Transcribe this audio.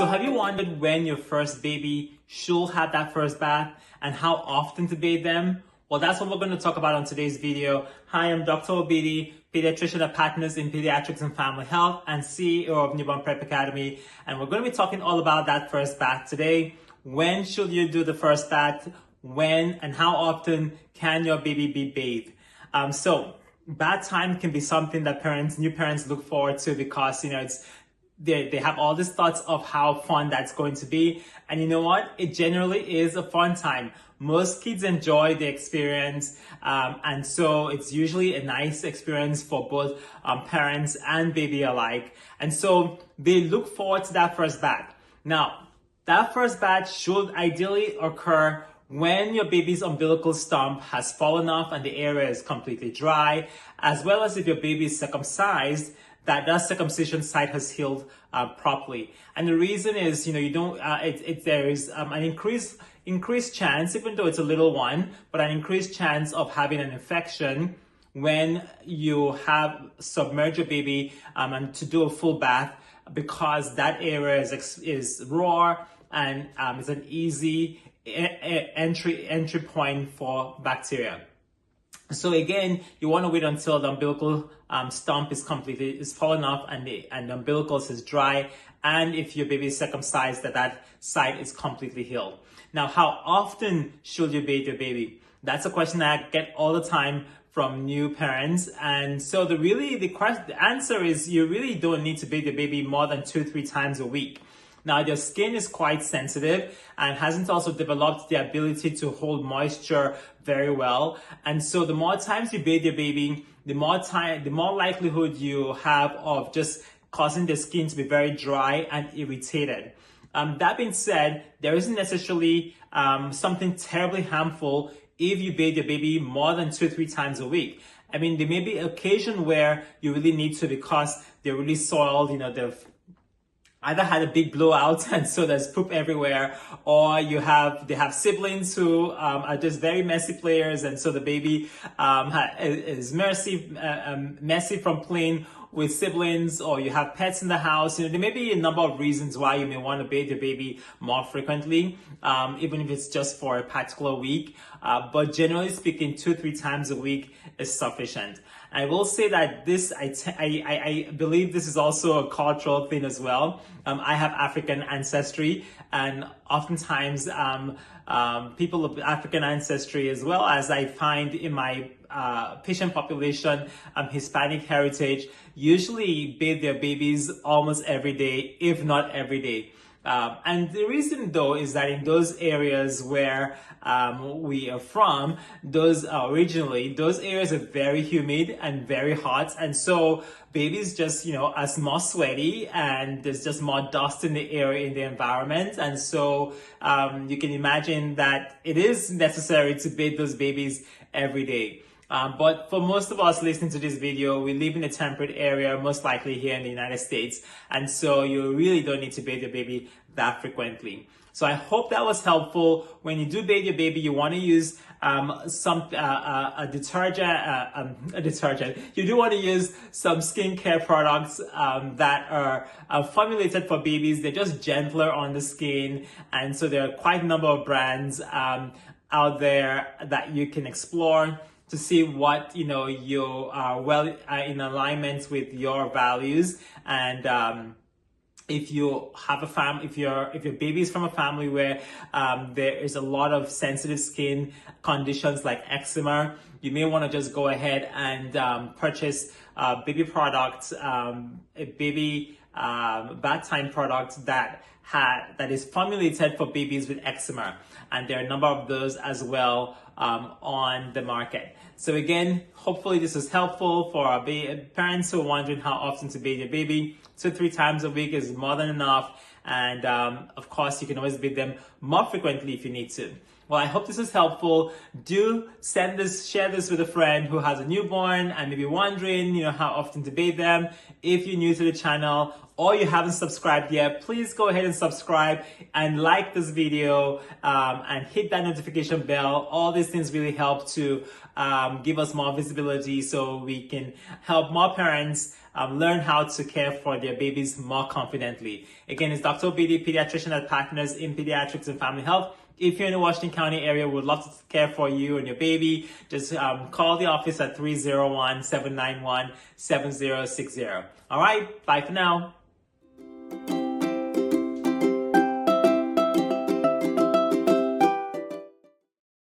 have you wondered when your first baby should have that first bath and how often to bathe them? Well, that's what we're going to talk about on today's video. Hi, I'm Dr. Obidi, pediatrician at Partners in Pediatrics and Family Health and CEO of Newborn Prep Academy. And we're going to be talking all about that first bath today. When should you do the first bath? When and how often can your baby be bathed? So bath time can be something that new parents look forward to because, they have all these thoughts of how fun that's going to be. And you know what? It generally is a fun time. Most kids enjoy the experience. And so it's usually a nice experience for both parents and baby alike. And so they look forward to that first bath. Now, that first bath should ideally occur when your baby's umbilical stump has fallen off and the area is completely dry, as well as if your baby is circumcised, that circumcision site has healed properly. And the reason is, there is an increased chance, even though it's a little one, but an increased chance of having an infection when you have submerged your baby and to do a full bath, because that area is raw and it's an easy entry point for bacteria. So again, you want to wait until the umbilical stump is fallen off and the umbilicus is dry, and if your baby is circumcised, that site is completely healed. Now, how often should you bathe your baby? That's a question that I get all the time from new parents, and so the answer is you really don't need to bathe your baby more than 2-3 times a week. Now, their skin is quite sensitive and hasn't also developed the ability to hold moisture very well. And so the more times you bathe your baby, the more likelihood you have of just causing the skin to be very dry and irritated. That being said, there isn't necessarily something terribly harmful if you bathe your baby more than 2-3 times a week. I mean, there may be an occasion where you really need to because they're really soiled, they've either had a big blowout and so there's poop everywhere, or they have siblings who are just very messy players, and so the baby is messy from playing with siblings, or you have pets in the house. There may be a number of reasons why you may want to bathe your baby more frequently, even if it's just for a particular week. But generally speaking, 2-3 times a week is sufficient. I will say that I believe this is also a cultural thing as well. I have African ancestry, and oftentimes people of African ancestry, as well as I find in my patient population, Hispanic heritage, usually bathe their babies almost every day, if not every day. And the reason though is that in those areas where we are from, those areas are very humid and very hot, and so babies just are more sweaty, and there's just more dust in the area, in the environment, and so you can imagine that it is necessary to bathe those babies every day. But for most of us listening to this video, we live in a temperate area, most likely here in the United States. And so you really don't need to bathe your baby that frequently. So I hope that was helpful. When you do bathe your baby, you want to use a detergent. You do want to use some skincare products that are formulated for babies. They're just gentler on the skin. And so there are quite a number of brands out there that you can explore to see what you are in alignment with your values. And if you have if your baby is from a family where there is a lot of sensitive skin conditions like eczema, you may want to just go ahead and purchase baby products, a baby bath time product that is formulated for babies with eczema, and there are a number of those as well on the market. So again, hopefully this is helpful for our parents who are wondering how often to bathe your baby. 2-3 times a week is more than enough, and of course you can always bathe them more frequently if you need to. Well, I hope this is helpful. Do share this with a friend who has a newborn and maybe wondering, how often to bathe them. If you're new to the channel or you haven't subscribed yet, please go ahead and subscribe and like this video and hit that notification bell. All these things really help to give us more visibility so we can help more parents learn how to care for their babies more confidently. Again, it's Dr. Obidi, pediatrician at Partners in Pediatrics and Family Health. If you're in the Washington County area, we would love to care for you and your baby. Just call the office at 301-791-7060. All right, bye for now.